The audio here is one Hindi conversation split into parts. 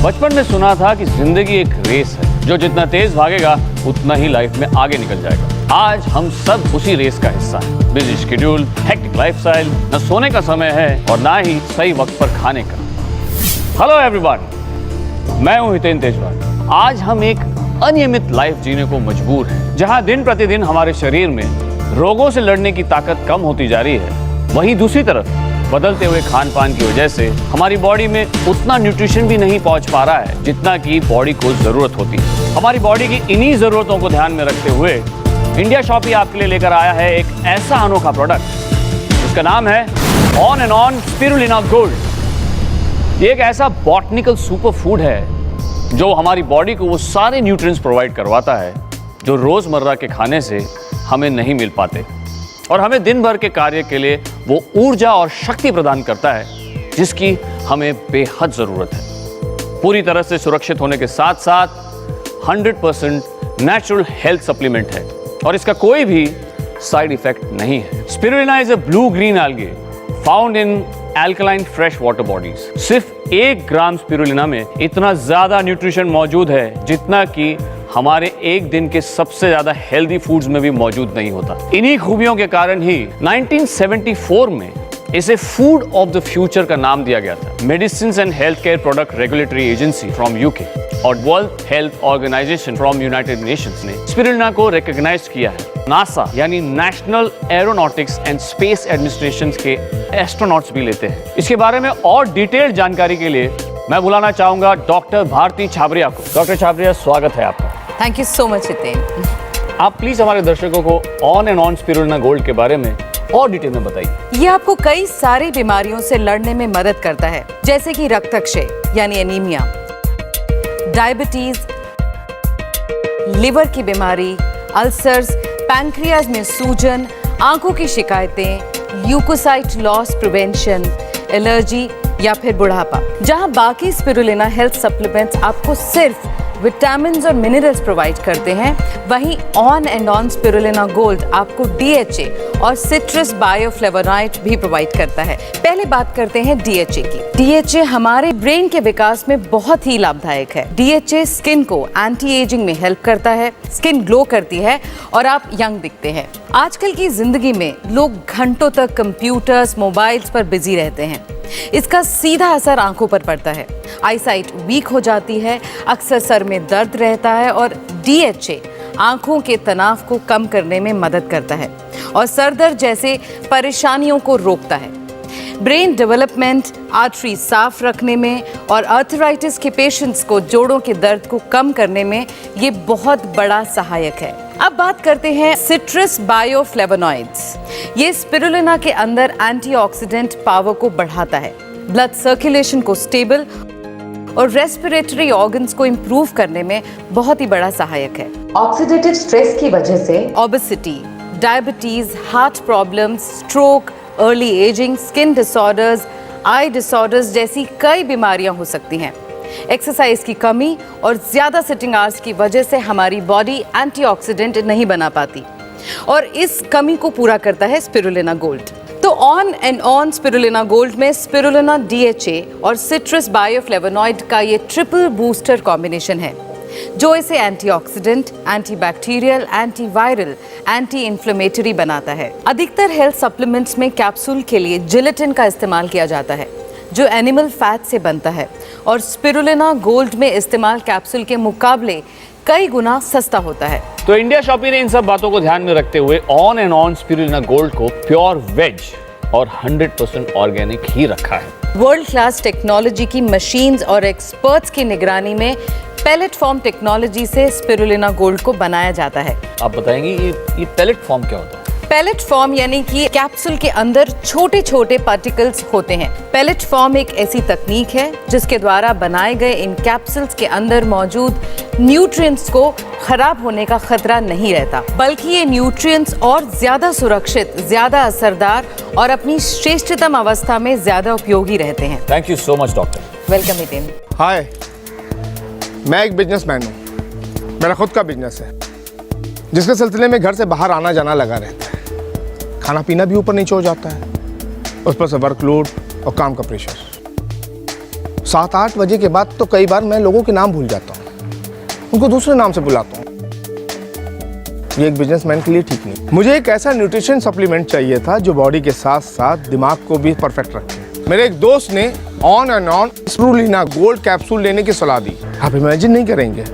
बचपन में सुना था कि जिंदगी एक रेस है, जो जितना तेज भागेगा उतना ही लाइफ में आगे निकल जाएगा। आज हम सब उसी रेस का हिस्सा हैं। बिजी शेड्यूल, हेक्टिक लाइफस्टाइल, न सोने का समय है और ना ही सही वक्त पर खाने का। हेलो एवरीवन, मैं हूं हितेन तेजवाल। आज हम एक अनियमित लाइफ जीने को मजबूर हैं, जहां दिन प्रतिदिन हमारे शरीर में रोगों से लड़ने की ताकत कम होती जा रही है। वहीं दूसरी तरफ बदलते हुए खान पान की वजह से हमारी बॉडी में उतना न्यूट्रिशन भी नहीं पहुंच पा रहा है जितना कि बॉडी को जरूरत होती है। हमारी बॉडी की इन्हीं जरूरतों को ध्यान में रखते हुए इंडिया शॉपी आपके लिए लेकर आया है एक ऐसा अनोखा प्रोडक्ट जिसका नाम है on and on spirulina gold. ये एक ऐसा बॉटनिकल सुपर फूड है जो हमारी बॉडी को वो सारे न्यूट्रिएंट्स प्रोवाइड करवाता है जो रोजमर्रा के खाने से हमें नहीं मिल पाते, और हमें दिन भर के कार्य के लिए वो ऊर्जा और शक्ति प्रदान करता है जिसकी हमें बेहद जरूरत है। पूरी तरह से सुरक्षित होने के साथ साथ 100% नेचुरल हेल्थ सप्लीमेंट है और इसका कोई भी साइड इफेक्ट नहीं है। Spirulina is a blue green algae found in alkaline fresh water bodies. सिर्फ 1 ग्राम स्पिरुलिना में इतना ज्यादा न्यूट्रिशन मौजूद है जितना कि हमारे एक दिन के सबसे ज्यादा हेल्दी फूड्स में भी मौजूद नहीं होता। इन्हीं खूबियों के कारण ही 1974 में इसे फूड ऑफ द फ्यूचर का नाम दिया गया था। Medicine and health care product regulatory agency from UK और world health organisation from United Nations ने स्पिरुलिना को रिकॉग्नाइज किया है। नासा यानी national aeronautics and space administration के एस्ट्रोनॉट्स भी लेते हैं। इसके बारे में और डिटेल्ड जानकारी के लिए मैं बुलाना चाहूंगा डॉक्टर भारती छाबरिया को। डॉक्टर छाबरिया, स्वागत है आपका। Thank you so much Hiten. आप प्लीज हमारे दर्शकों को on and on spirulina gold के बारे में और डिटेल में बताइए। ये आपको कई सारी बीमारियों से लड़ने में मदद करता है, जैसे कि रक्तक्षय यानी एनीमिया, डायबिटीज, लिवर की बीमारी, अल्सर्स, पैंक्रियाज में सूजन, आंखों की शिकायतें, ल्यूकोसाइट लॉस प्रिवेंशन, एलर्जी या फिर बुढ़ापा। जहां बाकी स्पिरुलिना हेल्थ सप्लीमेंट्स आपको सिर्फ विटामिन्स और मिनरल्स प्रोवाइड करते हैं, वहीं on and on spirulina gold आपको DHA और सिट्रस बायोफ्लेवोनॉइड भी प्रोवाइड करता है। पहले बात करते हैं DHA की। DHA हमारे ब्रेन के विकास में बहुत ही लाभदायक है। DHA स्किन को एंटी एजिंग में हेल्प करता है, स्किन ग्लो करती है और आप यंग दिखते हैं। आजकल की जिंदगी में लोग घंटों तक कंप्यूटर्स, मोबाइल्स पर बिजी रहते हैं। इसका सीधा असर आंखों पर पड़ता है, आईसाइट वीक हो जाती है, अक्सर सर में दर्द रहता है और DHA आंखों के तनाव को कम करने में मदद करता है और सर दर्द जैसे परेशानियों को रोकता है। ब्रेन डेवलपमेंट, आर्टरी साफ रखने में और आर्थराइटिस के पेशेंट्स को जोड़ों के दर्द को कम करने में ये बहुत बड़ा सहायक है। अब बात करते हैं सिट्रस बायोफ्लेवोनॉइड्स। ये स्पिरुलिना के अंदर एंटीऑक्सीडेंट पावर को बढ़ाता है, ब्लड सर्कुलेशन को स्टेबल और रेस्पिरेटरी ऑर्गन्स को इंप्रूव करने में बहुत ही बड़ा सहायक है। ऑक्सीडेटिव स्ट्रेस की वजह से obesity, diabetes, heart problems, stroke, early ageing, skin disorders, eye disorders जैसी कई बीमारियां हो सकती हैं। एक्सरसाइज की कमी और ज्यादा सिटिंग आवर्स की वजह से हमारी बॉडी एंटीऑक्सीडेंट नहीं बना पाती और इस कमी को पूरा करता है स्पिरुलिना गोल्ड। तो on and on spirulina gold में स्पिरुलिना, DHA और सिट्रस बायोफ्लेवोनॉइड का ये ट्रिपल बूस्टर कॉम्बिनेशन है जो इसे antioxidant, antibacterial, antiviral, anti inflammatory बनाता है। अधिकतर हेल्थ सप्लीमेंट्स में कैप्सूल के लिए जिलेटिन का इस्तेमाल किया जाता है जो एनिमल फैट से बनता है और स्पिरुलिना गोल्ड में इस्तेमाल कैप्सूल के मुकाबले कई गुना सस्ता होता है। तो इंडिया शॉपी ने इन सब बातों को ध्यान में रखते हुए on and on spirulina gold को प्योर वेज और 100% ऑर्गेनिक ही रखा है। वर्ल्ड क्लास टेक्नोलॉजी की मशीन्स और एक्सपर्ट्स की निगरानी में पैलेट फॉर्म टेक्नोलॉजी से स्पिरुलिना गोल्ड को बनाया जाता है। आप बताएंगे ये पैलेट फॉर्म क्या होता है? पैलेट फॉर्म यानी कि कैप्सूल के अंदर छोटे छोटे पार्टिकल्स होते हैं। पैलेट फॉर्म एक ऐसी तकनीक है जिसके द्वारा बनाए गए इन कैप्सूल्स के अंदर मौजूद न्यूट्रिएंट्स को खराब होने का खतरा नहीं रहता, बल्कि ये न्यूट्रिएंट्स और ज्यादा सुरक्षित, ज्यादा असरदार और अपनी श्रेष्ठतम अवस्था में ज्यादा उपयोगी रहते हैं। Thank you so much doctor. Welcome Hiten. Hi, मैं एक बिजनेसमैन हूँ। मेरा खुद का बिजनेस है जिसके सिलसिले में घर से बाहर आना जाना लगा रहता है। खाना पीना भी ऊपर नीचे हो जाता है, उस पर से वर्कलोड और काम का प्रेशर। 7-8 बजे के बाद तो कई बार मैं लोगों के नाम भूल जाता हूँ, उनको दूसरे नाम से बुलाता हूँ। ये एक बिजनेसमैन के लिए ठीक नहीं। मुझे एक ऐसा न्यूट्रिशन सप्लीमेंट चाहिए था जो बॉडी के साथ साथ दिमाग को भी परफेक्ट रखे। मेरे एक दोस्त ने on and on spirulina gold capsule लेने की सलाह दी। आप इमेजिन नहीं करेंगे,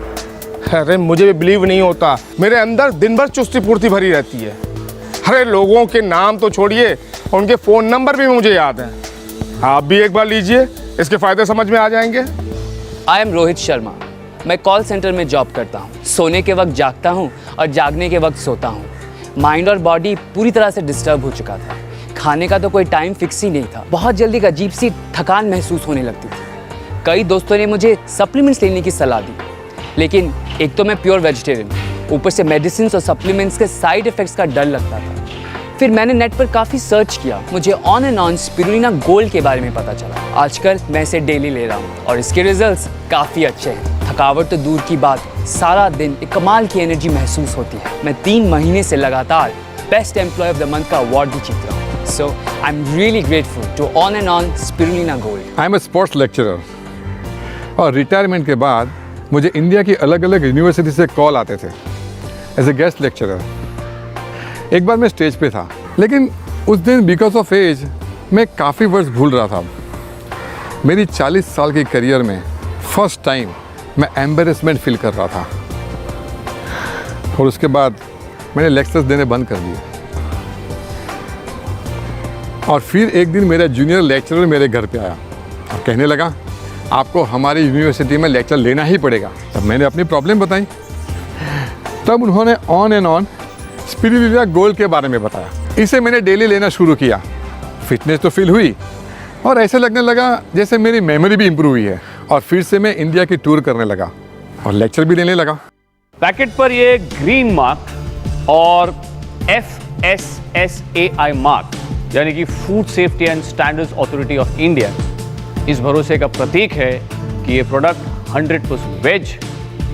अरे मुझे भी बिलीव नहीं होता, मेरे अंदर दिन भर चुस्ती फुर्ती भरी रहती है। अरे लोगों के नाम तो छोड़िए, उनके फ़ोन नंबर भी मुझे याद हैं। आप भी एक बार लीजिए, इसके फ़ायदे समझ में आ जाएंगे। I am Rohit Sharma. मैं कॉल सेंटर में जॉब करता हूँ। सोने के वक्त जागता हूँ और जागने के वक्त सोता हूँ। माइंड और बॉडी पूरी तरह से डिस्टर्ब हो चुका था। खाने का तो कोई टाइम फिक्स ही नहीं था। बहुत जल्दी एक अजीब सी थकान महसूस होने लगती थी। कई दोस्तों ने मुझे सप्लीमेंट्स लेने की सलाह दी, लेकिन एक तो मैं प्योर वेजिटेरियन, ऊपर से मेडिसिन और सप्लीमेंट्स के साइड इफ़ेक्ट्स का डर लगता था। फिर मैंने नेट पर काफ़ी सर्च किया, मुझे on and on spirulina gold के बारे में पता चला। आजकल मैं इसे डेली ले रहा हूँ और इसके रिजल्ट्स काफ़ी अच्छे हैं। थकावट तो दूर की बात, सारा दिन एक कमाल की एनर्जी महसूस होती है। मैं 3 महीने से लगातार best employ of the month का अवार्ड भी जीत रहा हूँ। So I am really grateful to on and on spirulina gold. I am a sports lecturer और रिटायरमेंट के बाद मुझे इंडिया की अलग अलग यूनिवर्सिटी से कॉल आते थे एज ए गेस्ट लेक्चरर। एक बार मैं स्टेज पे था, लेकिन उस दिन बिकॉज ऑफ एज मैं काफ़ी वर्ड्स भूल रहा था। मेरी 40 साल की करियर में फर्स्ट टाइम मैं एम्बेरसमेंट फील कर रहा था और उसके बाद मैंने लेक्चर्स देने बंद कर दिए। और फिर एक दिन मेरा जूनियर लेक्चरर मेरे घर पे आया और कहने लगा, आपको हमारी यूनिवर्सिटी में लेक्चर लेना ही पड़ेगा। तब मैंने अपनी प्रॉब्लम बताई। तब उन्होंने on and on spirulina gold के बारे में बताया। इसे मैंने डेली लेना शुरू किया। फिटनेस तो फील हुई और ऐसे लगने लगा जैसे मेरी मेमोरी भी इम्प्रूव हुई है। और फिर से मैं इंडिया की टूर करने लगा और लेक्चर भी देने लगा। पैकेट पर ये ग्रीन मार्क और FSSAI मार्क यानी कि food safety and standards authority of India इस भरोसे का प्रतीक है कि ये प्रोडक्ट 100% वेज,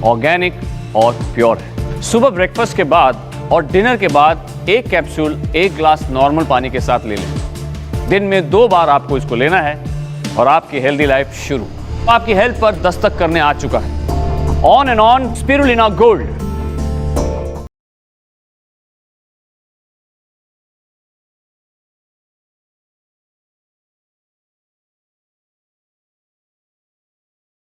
ऑर्गेनिक और प्योर है। सुबह ब्रेकफास्ट के बाद और डिनर के बाद एक कैप्सूल 1 ग्लास नॉर्मल पानी के साथ ले लें। दिन में 2 बार आपको इसको लेना है और आपकी हेल्दी लाइफ शुरू। आपकी हेल्थ पर दस्तक करने आ चुका है on and on spirulina gold.